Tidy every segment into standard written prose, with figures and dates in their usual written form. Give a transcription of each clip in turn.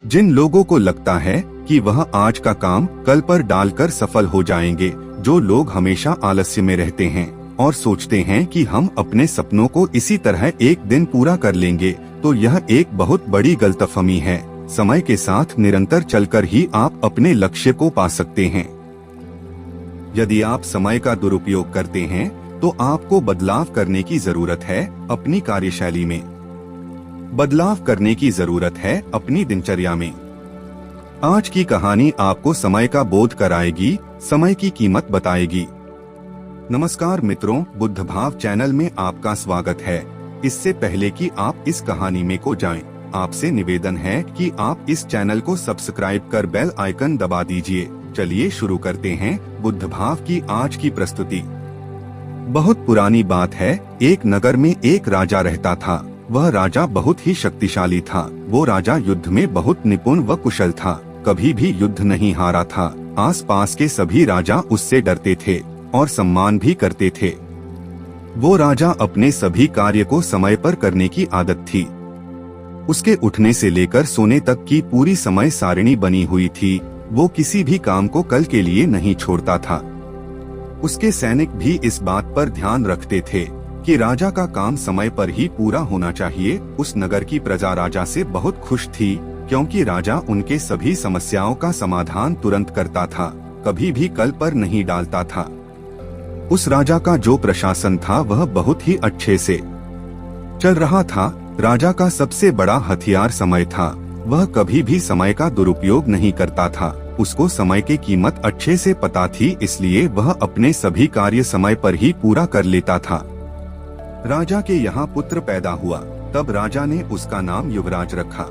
जिन लोगों को लगता है कि वह आज का काम कल पर डालकर सफल हो जाएंगे, जो लोग हमेशा आलस्य में रहते हैं और सोचते हैं कि हम अपने सपनों को इसी तरह एक दिन पूरा कर लेंगे, तो यह एक बहुत बड़ी गलतफहमी है। समय के साथ निरंतर चलकर ही आप अपने लक्ष्य को पा सकते हैं। यदि आप समय का दुरुपयोग करते हैं तो आपको बदलाव करने की जरूरत है। अपनी कार्यशैली में बदलाव करने की जरूरत है, अपनी दिनचर्या में। आज की कहानी आपको समय का बोध कराएगी, समय की कीमत बताएगी। नमस्कार मित्रों, बुद्ध भाव चैनल में आपका स्वागत है। इससे पहले कि आप इस कहानी में को जाएं, आपसे निवेदन है कि आप इस चैनल को सब्सक्राइब कर बेल आइकन दबा दीजिए। चलिए शुरू करते हैं बुद्ध भाव की आज की प्रस्तुति। बहुत पुरानी बात है। एक नगर में एक राजा रहता था। वह राजा बहुत ही शक्तिशाली था। वो राजा युद्ध में बहुत निपुण व कुशल था। कभी भी युद्ध नहीं हारा था। आसपास के सभी राजा उससे डरते थे और सम्मान भी करते थे। वो राजा अपने सभी कार्य को समय पर करने की आदत थी। उसके उठने से लेकर सोने तक की पूरी समय सारिणी बनी हुई थी। वो किसी भी काम को कल के लिए नहीं छोड़ता था। उसके सैनिक भी इस बात पर ध्यान रखते थे कि राजा का काम समय पर ही पूरा होना चाहिए। उस नगर की प्रजा राजा से बहुत खुश थी, क्योंकि राजा उनके सभी समस्याओं का समाधान तुरंत करता था, कभी भी कल पर नहीं डालता था। उस राजा का जो प्रशासन था वह बहुत ही अच्छे से चल रहा था। राजा का सबसे बड़ा हथियार समय था। वह कभी भी समय का दुरुपयोग नहीं करता था। उसको समय की कीमत अच्छे से पता थी, इसलिए वह अपने सभी कार्य समय पर ही पूरा कर लेता था। राजा के यहाँ पुत्र पैदा हुआ, तब राजा ने उसका नाम युवराज रखा।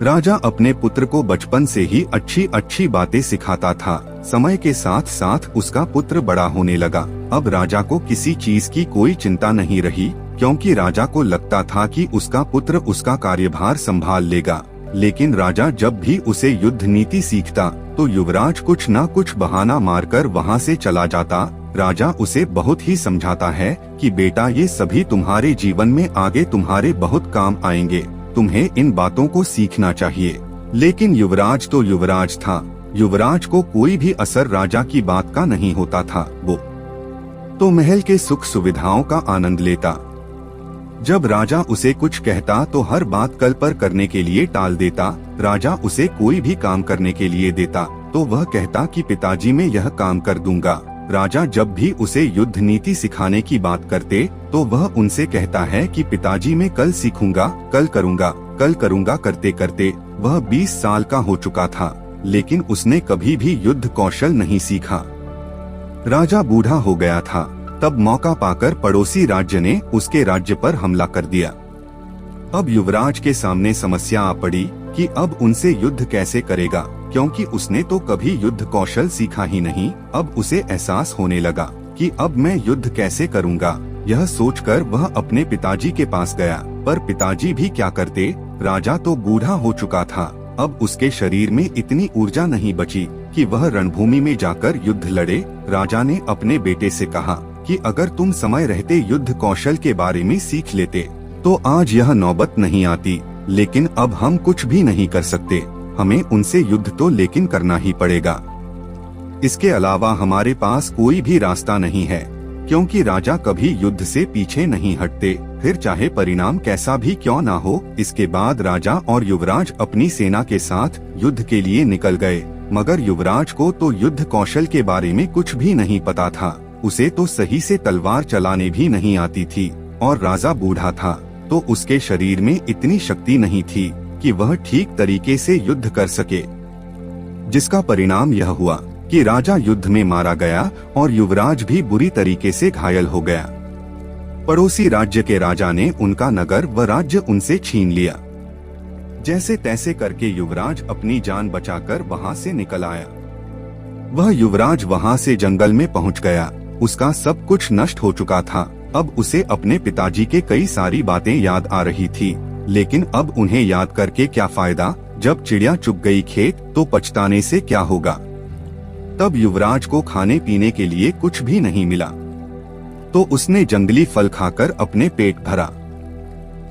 राजा अपने पुत्र को बचपन से ही अच्छी अच्छी बातें सिखाता था। समय के साथ साथ उसका पुत्र बड़ा होने लगा। अब राजा को किसी चीज की कोई चिंता नहीं रही, क्योंकि राजा को लगता था कि उसका पुत्र उसका कार्यभार संभाल लेगा। लेकिन राजा जब भी उसे युद्ध नीति सीखता तो युवराज कुछ न कुछ बहाना मारकर वहाँ से चला जाता। राजा उसे बहुत ही समझाता है कि बेटा, ये सभी तुम्हारे जीवन में आगे तुम्हारे बहुत काम आएंगे, तुम्हें इन बातों को सीखना चाहिए। लेकिन युवराज तो युवराज था। युवराज को कोई भी असर राजा की बात का नहीं होता था। वो तो महल के सुख सुविधाओं का आनंद लेता। जब राजा उसे कुछ कहता तो हर बात कल पर करने के लिए टाल देता। राजा उसे कोई भी काम करने के लिए देता तो वह कहता कि पिताजी मैं यह काम कर दूंगा। राजा जब भी उसे युद्ध नीति सिखाने की बात करते तो वह उनसे कहता है कि पिताजी मैं कल सीखूंगा, कल करूंगा करते करते वह 20 साल का हो चुका था, लेकिन उसने कभी भी युद्ध कौशल नहीं सीखा। राजा बूढ़ा हो गया था। तब मौका पाकर पड़ोसी राज्य ने उसके राज्य पर हमला कर दिया। अब युवराज के सामने समस्या आ पड़ी कि अब उनसे युद्ध कैसे करेगा, क्योंकि उसने तो कभी युद्ध कौशल सीखा ही नहीं। अब उसे एहसास होने लगा कि अब मैं युद्ध कैसे करूंगा। यह सोचकर वह अपने पिताजी के पास गया, पर पिताजी भी क्या करते, राजा तो बूढ़ा हो चुका था। अब उसके शरीर में इतनी ऊर्जा नहीं बची कि वह रणभूमि में जाकर युद्ध लड़े। राजा ने अपने बेटे से कहा कि अगर तुम समय रहते युद्ध कौशल के बारे में सीख लेते तो आज यह नौबत नहीं आती। लेकिन अब हम कुछ भी नहीं कर सकते। हमें उनसे युद्ध तो लेकिन करना ही पड़ेगा। इसके अलावा हमारे पास कोई भी रास्ता नहीं है, क्योंकि राजा कभी युद्ध से पीछे नहीं हटते, फिर चाहे परिणाम कैसा भी क्यों ना हो। इसके बाद राजा और युवराज अपनी सेना के साथ युद्ध के लिए निकल गए, मगर युवराज को तो युद्ध कौशल के बारे में कुछ भी नहीं पता था। उसे तो सही से तलवार चलाने भी नहीं आती थी, और राजा बूढ़ा था तो उसके शरीर में इतनी शक्ति नहीं थी कि वह ठीक तरीके से युद्ध कर सके। जिसका परिणाम यह हुआ कि राजा युद्ध में मारा गया और युवराज भी बुरी तरीके से घायल हो गया। पड़ोसी राज्य के राजा ने उनका नगर व राज्य उनसे छीन लिया। जैसे तैसे करके युवराज अपनी जान बचाकर वहां से निकल आया। वह युवराज वहां से जंगल में पहुंच गया। उसका सब कुछ नष्ट हो चुका था। अब उसे अपने पिताजी के कई सारी बातें याद आ रही थी, लेकिन अब उन्हें याद करके क्या फायदा। जब चिड़िया चुग गई खेत तो पछताने से क्या होगा। तब युवराज को खाने पीने के लिए कुछ भी नहीं मिला, तो उसने जंगली फल खाकर अपने पेट भरा।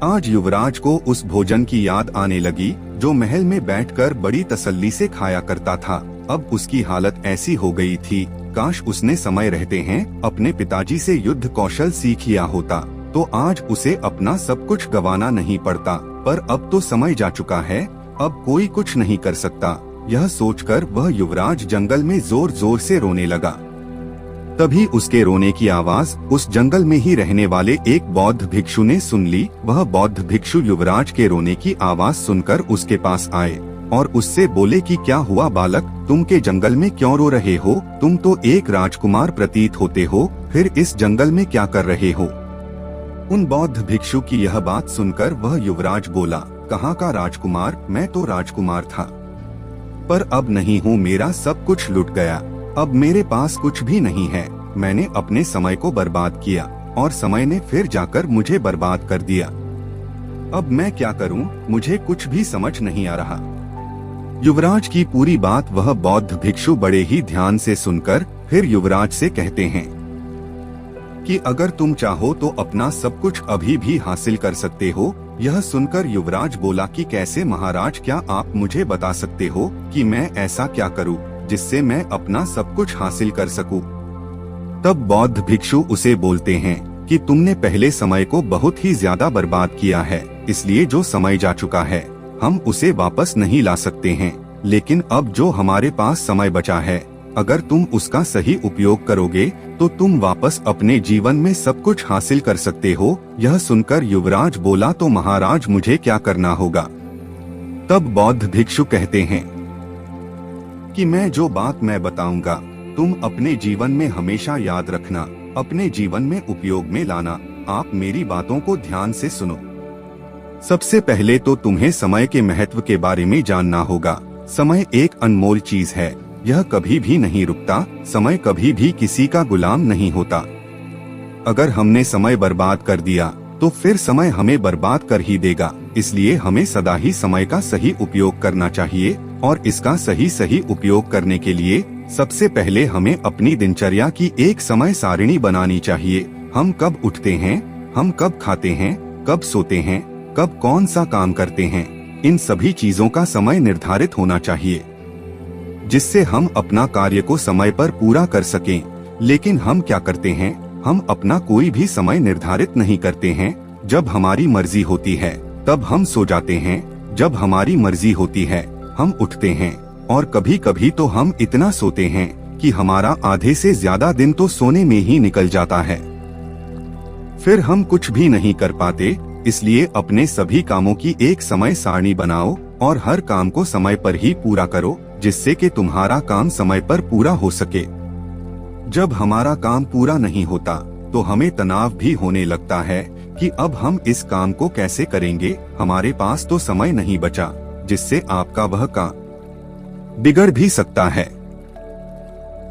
आज युवराज को उस भोजन की याद आने लगी जो महल में बैठकर बड़ी तसल्ली से खाया करता था। अब उसकी हालत ऐसी हो गई थी, काश उसने समय रहते हैं अपने पिताजी से युद्ध कौशल सीख लिया होता, तो आज उसे अपना सब कुछ गंवाना नहीं पड़ता। पर अब तो समय जा चुका है, अब कोई कुछ नहीं कर सकता। यह सोचकर वह युवराज जंगल में जोर जोर से रोने लगा। तभी उसके रोने की आवाज उस जंगल में ही रहने वाले एक बौद्ध भिक्षु ने सुन ली। वह बौद्ध भिक्षु युवराज के रोने की आवाज सुनकर उसके पास आए और उससे बोले कि क्या हुआ बालक, तुम के जंगल में क्यों रो रहे हो? तुम तो एक राजकुमार प्रतीत होते हो, फिर इस जंगल में क्या कर रहे हो? उन बौद्ध भिक्षु की यह बात सुनकर वह युवराज बोला, कहाँ का राजकुमार, मैं तो राजकुमार था, पर अब नहीं हूँ, मेरा सब कुछ लुट गया, अब मेरे पास कुछ भी नहीं है। मैंने अपने समय को बर्बाद किया और समय ने फिर जाकर मुझे बर्बाद कर दिया। अब मैं क्या करूं? मुझे कुछ भी समझ नहीं आ रहा। युवराज की पूरी बात वह बौद्ध भिक्षु बड़े ही ध्यान से सुनकर फिर युवराज से कहते हैं कि अगर तुम चाहो तो अपना सब कुछ अभी भी हासिल कर सकते हो। यह सुनकर युवराज बोला कि कैसे महाराज, क्या आप मुझे बता सकते हो कि मैं ऐसा क्या करूं जिससे मैं अपना सब कुछ हासिल कर सकूं? तब बौद्ध भिक्षु उसे बोलते हैं कि तुमने पहले समय को बहुत ही ज्यादा बर्बाद किया है, इसलिए जो समय जा चुका है हम उसे वापस नहीं ला सकते हैं। लेकिन अब जो हमारे पास समय बचा है, अगर तुम उसका सही उपयोग करोगे तो तुम वापस अपने जीवन में सब कुछ हासिल कर सकते हो। यह सुनकर युवराज बोला, तो महाराज मुझे क्या करना होगा? तब बौद्ध भिक्षु कहते हैं कि मैं जो बात मैं बताऊंगा तुम अपने जीवन में हमेशा याद रखना, अपने जीवन में उपयोग में लाना। आप मेरी बातों को ध्यान से सुनो। सबसे पहले तो तुम्हें समय के महत्व के बारे में जानना होगा। समय एक अनमोल चीज है, यह कभी भी नहीं रुकता। समय कभी भी किसी का गुलाम नहीं होता। अगर हमने समय बर्बाद कर दिया तो फिर समय हमें बर्बाद कर ही देगा। इसलिए हमें सदा ही समय का सही उपयोग करना चाहिए और इसका सही उपयोग करने के लिए सबसे पहले हमें अपनी दिनचर्या की एक समय सारिणी बनानी चाहिए। हम कब उठते हैं, हम कब खाते हैं, कब सोते हैं, कब कौन सा काम करते हैं, इन सभी चीजों का समय निर्धारित होना चाहिए जिससे हम अपना कार्य को समय पर पूरा कर सकें। लेकिन हम क्या करते हैं, हम अपना कोई भी समय निर्धारित नहीं करते हैं। जब हमारी मर्जी होती है तब हम सो जाते हैं, जब हमारी मर्जी होती है हम उठते हैं, और कभी कभी तो हम इतना सोते हैं कि हमारा आधे से ज्यादा दिन तो सोने में ही निकल जाता है। फिर हम कुछ भी नहीं कर पाते। इसलिए अपने सभी कामों की एक समय सारणी बनाओ और हर काम को समय पर ही पूरा करो, जिससे कि तुम्हारा काम समय पर पूरा हो सके। जब हमारा काम पूरा नहीं होता तो हमें तनाव भी होने लगता है कि अब हम इस काम को कैसे करेंगे, हमारे पास तो समय नहीं बचा, जिससे आपका वह काम बिगड़ भी सकता है।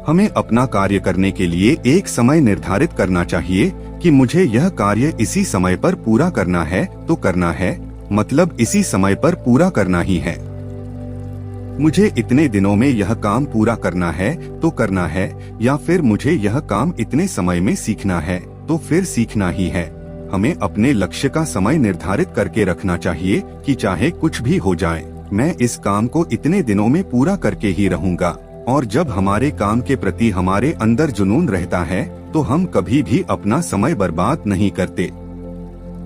हमें अपना कार्य करने के लिए एक समय निर्धारित करना चाहिए कि मुझे यह कार्य इसी समय पर पूरा करना है तो करना है, मतलब इसी समय पर पूरा करना ही है। मुझे इतने दिनों में यह काम पूरा करना है तो करना है, या फिर मुझे यह काम इतने समय में सीखना है तो फिर सीखना ही है। हमें अपने लक्ष्य का समय निर्धारित करके रखना चाहिए कि चाहे कुछ भी हो जाए, मैं इस काम को इतने दिनों में पूरा करके ही रहूंगा। और जब हमारे काम के प्रति हमारे अंदर जुनून रहता है तो हम कभी भी अपना समय बर्बाद नहीं करते।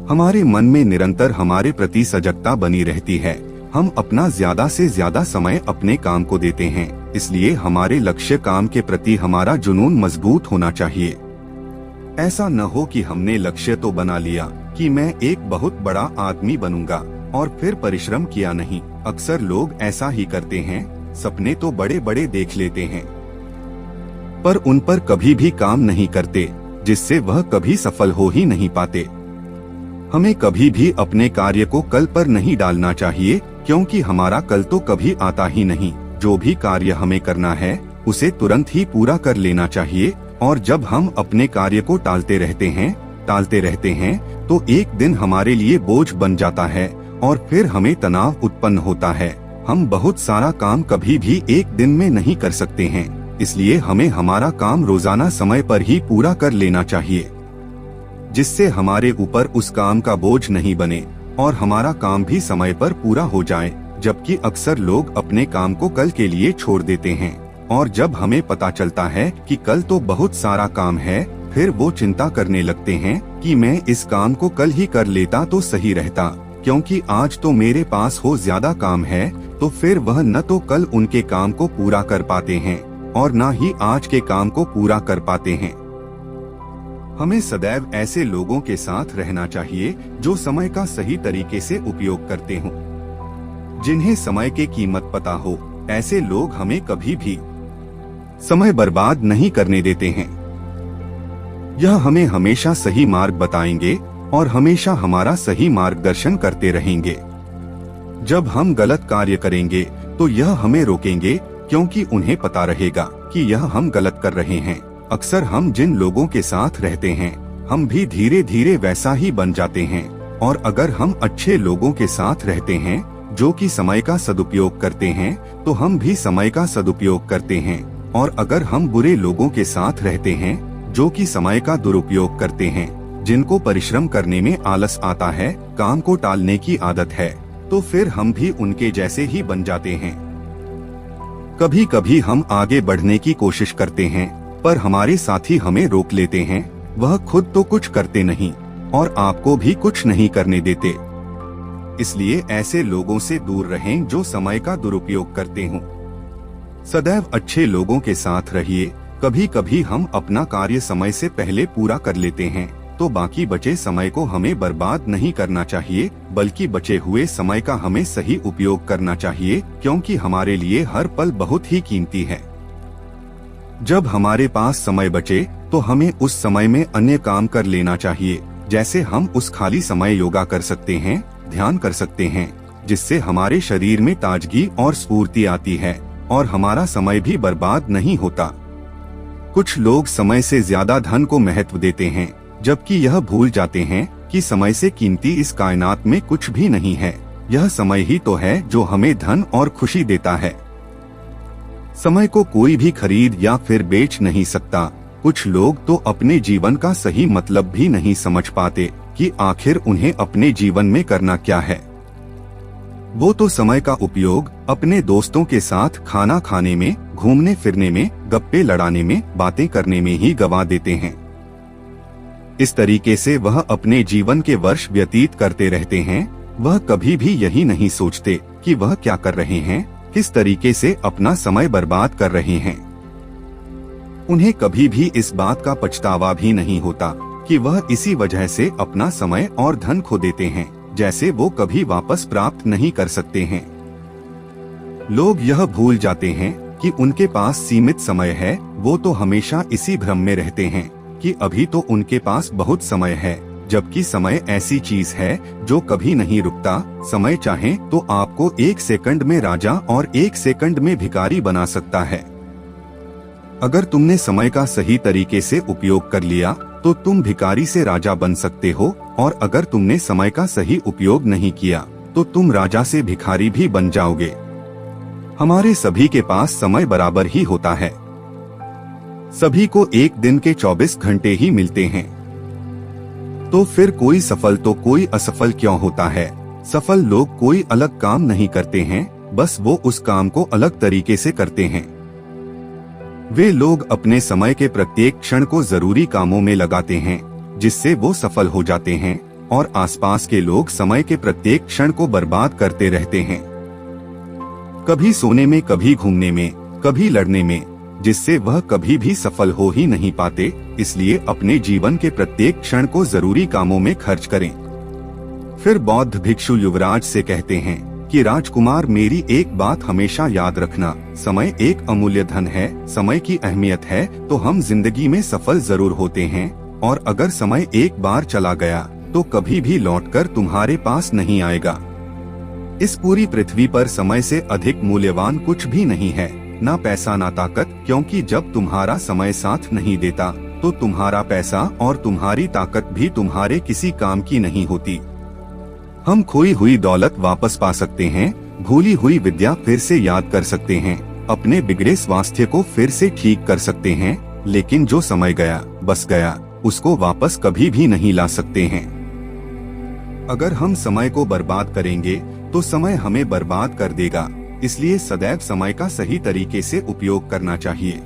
हमारे मन में निरंतर हमारे प्रति सजगता बनी रहती है। हम अपना ज्यादा से ज्यादा समय अपने काम को देते हैं। इसलिए हमारे लक्ष्य काम के प्रति हमारा जुनून मजबूत होना चाहिए। ऐसा न हो कि हमने लक्ष्य तो बना लिया कि मैं एक बहुत बड़ा आदमी बनूंगा और फिर परिश्रम किया नहीं। अक्सर लोग ऐसा ही करते हैं, सपने तो बड़े बड़े देख लेते हैं पर उन पर कभी भी काम नहीं करते, जिससे वह कभी सफल हो ही नहीं पाते। हमें कभी भी अपने कार्य को कल पर नहीं डालना चाहिए, क्योंकि हमारा कल तो कभी आता ही नहीं। जो भी कार्य हमें करना है उसे तुरंत ही पूरा कर लेना चाहिए। और जब हम अपने कार्य को टालते रहते हैं तो एक दिन हमारे लिए बोझ बन जाता है और फिर हमें तनाव उत्पन्न होता है। हम बहुत सारा काम कभी भी एक दिन में नहीं कर सकते हैं। इसलिए हमें हमारा काम रोजाना समय पर ही पूरा कर लेना चाहिए, जिससे हमारे ऊपर उस काम का बोझ नहीं बने। और हमारा काम भी समय पर पूरा हो जाए, जबकि अक्सर लोग अपने काम को कल के लिए छोड़ देते हैं। और जब हमें पता चलता है कि कल तो बहुत सारा काम है, फिर वो चिंता करने लगते हैं कि मैं इस काम को कल ही कर लेता तो सही रहता, क्योंकि आज तो मेरे पास हो ज्यादा काम है। तो फिर वह न तो कल उनके काम को पूरा कर पाते हैं और न ही आज के काम को पूरा कर पाते हैं। हमें सदैव ऐसे लोगों के साथ रहना चाहिए जो समय का सही तरीके से उपयोग करते हों, जिन्हें समय की कीमत पता हो। ऐसे लोग हमें कभी भी समय बर्बाद नहीं करने देते हैं। यह हमें हमेशा सही मार्ग बताएंगे और हमेशा हमारा सही मार्गदर्शन करते रहेंगे। जब हम गलत कार्य करेंगे तो यह हमें रोकेंगे, क्योंकि उन्हें पता रहेगा कि यह हम गलत कर रहे हैं। अक्सर हम जिन लोगों के साथ रहते हैं, हम भी धीरे धीरे वैसा ही बन जाते हैं। और अगर हम अच्छे लोगों के साथ रहते हैं जो कि समय का सदुपयोग करते हैं, तो हम भी समय का सदुपयोग करते हैं। और अगर हम बुरे लोगों के साथ रहते हैं जो कि समय का दुरुपयोग करते हैं, जिनको परिश्रम करने में आलस आता है, काम को टालने की आदत है, तो फिर हम भी उनके जैसे ही बन जाते हैं। कभी कभी हम आगे बढ़ने की कोशिश करते हैं, पर हमारे साथी हमें रोक लेते हैं। वह खुद तो कुछ करते नहीं और आपको भी कुछ नहीं करने देते। इसलिए ऐसे लोगों से दूर रहें जो समय का दुरुपयोग करते हों। सदैव अच्छे लोगों के साथ रहिए। कभी कभी हम अपना कार्य समय से पहले पूरा कर लेते हैं, तो बाकी बचे समय को हमें बर्बाद नहीं करना चाहिए, बल्कि बचे हुए समय का हमें सही उपयोग करना चाहिए, क्योंकि हमारे लिए हर पल बहुत ही कीमती है। जब हमारे पास समय बचे तो हमें उस समय में अन्य काम कर लेना चाहिए। जैसे हम उस खाली समय योगा कर सकते हैं, ध्यान कर सकते हैं, जिससे हमारे शरीर में ताजगी और स्फूर्ति आती है और हमारा समय भी बर्बाद नहीं होता। कुछ लोग समय से ज्यादा धन को महत्व देते हैं, जबकि यह भूल जाते हैं कि समय से कीमती इस कायनात में कुछ भी नहीं है। यह समय ही तो है जो हमें धन और खुशी देता है। समय को कोई भी खरीद या फिर बेच नहीं सकता। कुछ लोग तो अपने जीवन का सही मतलब भी नहीं समझ पाते कि आखिर उन्हें अपने जीवन में करना क्या है। वो तो समय का उपयोग अपने दोस्तों के साथ खाना खाने में, घूमने फिरने में, गप्पे लड़ाने में, बातें करने में ही गवा देते हैं। इस तरीके से वह अपने जीवन के वर्ष व्यतीत करते रहते हैं। वह कभी भी यही नहीं सोचते कि वह क्या कर रहे हैं, किस तरीके से अपना समय बर्बाद कर रहे हैं। उन्हें कभी भी इस बात का पछतावा भी नहीं होता कि वह इसी वजह से अपना समय और धन खो देते हैं, जैसे वो कभी वापस प्राप्त नहीं कर सकते हैं। लोग यह भूल जाते हैं कि उनके पास सीमित समय है। वो तो हमेशा इसी भ्रम में रहते हैं कि अभी तो उनके पास बहुत समय है, जबकि समय ऐसी चीज है जो कभी नहीं रुकता। समय चाहे तो आपको 1 सेकंड में राजा और 1 सेकंड में भिखारी बना सकता है। अगर तुमने समय का सही तरीके से उपयोग कर लिया तो तुम भिखारी से राजा बन सकते हो, और अगर तुमने समय का सही उपयोग नहीं किया तो तुम राजा से भिखारी भी बन जाओगे। हमारे सभी के पास समय बराबर ही होता है। सभी को एक दिन के 24 घंटे ही मिलते हैं। तो फिर कोई सफल तो कोई असफल क्यों होता है? सफल लोग कोई अलग काम नहीं करते हैं, बस वो उस काम को अलग तरीके से करते हैं। वे लोग अपने समय के प्रत्येक क्षण को जरूरी कामों में लगाते हैं, जिससे वो सफल हो जाते हैं, और आसपास के लोग समय के प्रत्येक क्षण को बर्बाद करते रहते हैं, कभी सोने में, कभी घूमने में, कभी लड़ने में, जिससे वह कभी भी सफल हो ही नहीं पाते। इसलिए अपने जीवन के प्रत्येक क्षण को जरूरी कामों में खर्च करें। फिर बौद्ध भिक्षु युवराज से कहते हैं कि राजकुमार, मेरी एक बात हमेशा याद रखना, समय एक अमूल्य धन है। समय की अहमियत है तो हम जिंदगी में सफल जरूर होते हैं, और अगर समय एक बार चला गया तो कभी भी लौटकर तुम्हारे पास नहीं आएगा। इस पूरी पृथ्वी पर समय से अधिक मूल्यवान कुछ भी नहीं है, ना पैसा ना ताकत, क्योंकि जब तुम्हारा समय साथ नहीं देता तो तुम्हारा पैसा और तुम्हारी ताकत भी तुम्हारे किसी काम की नहीं होती। हम खोई हुई दौलत वापस पा सकते हैं, भूली हुई विद्या फिर से याद कर सकते हैं, अपने बिगड़े स्वास्थ्य को फिर से ठीक कर सकते हैं, लेकिन जो समय गया बस गया, उसको वापस कभी भी नहीं ला सकते हैं। अगर हम समय को बर्बाद करेंगे तो समय हमें बर्बाद कर देगा, इसलिए सदैव समय का सही तरीके से उपयोग करना चाहिए।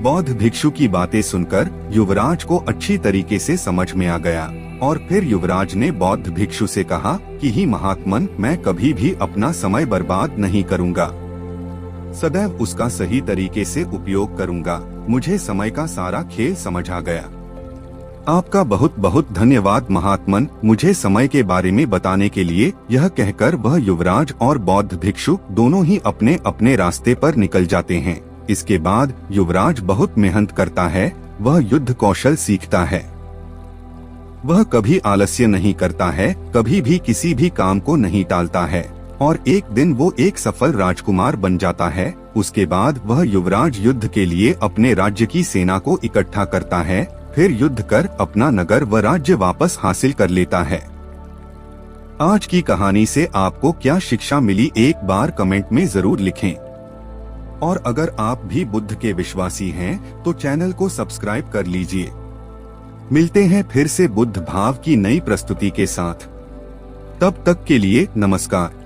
बौद्ध भिक्षु की बातें सुनकर युवराज को अच्छी तरीके से समझ में आ गया और फिर युवराज ने बौद्ध भिक्षु से कहा कि ही महात्मन, मैं कभी भी अपना समय बर्बाद नहीं करूँगा, सदैव उसका सही तरीके से उपयोग करूँगा। मुझे समय का सारा खेल समझ आ गया। आपका बहुत बहुत धन्यवाद महात्मन, मुझे समय के बारे में बताने के लिए। यह कहकर वह युवराज और बौद्ध भिक्षु दोनों ही अपने अपने रास्ते पर निकल जाते हैं। इसके बाद युवराज बहुत मेहनत करता है, वह युद्ध कौशल सीखता है। वह कभी आलस्य नहीं करता है, कभी भी किसी भी काम को नहीं टालता है और एक दिन वो एक सफल राजकुमार बन जाता है। उसके बाद वह युवराज युद्ध के लिए अपने राज्य की सेना को इकट्ठा करता है, फिर युद्ध कर अपना नगर व राज्य वापस हासिल कर लेता है। आज की कहानी से आपको क्या शिक्षा मिली, एक बार कमेंट में जरूर लिखें। और अगर आप भी बुद्ध के विश्वासी हैं तो चैनल को सब्सक्राइब कर लीजिए। मिलते हैं फिर से बुद्ध भाव की नई प्रस्तुति के साथ। तब तक के लिए नमस्कार।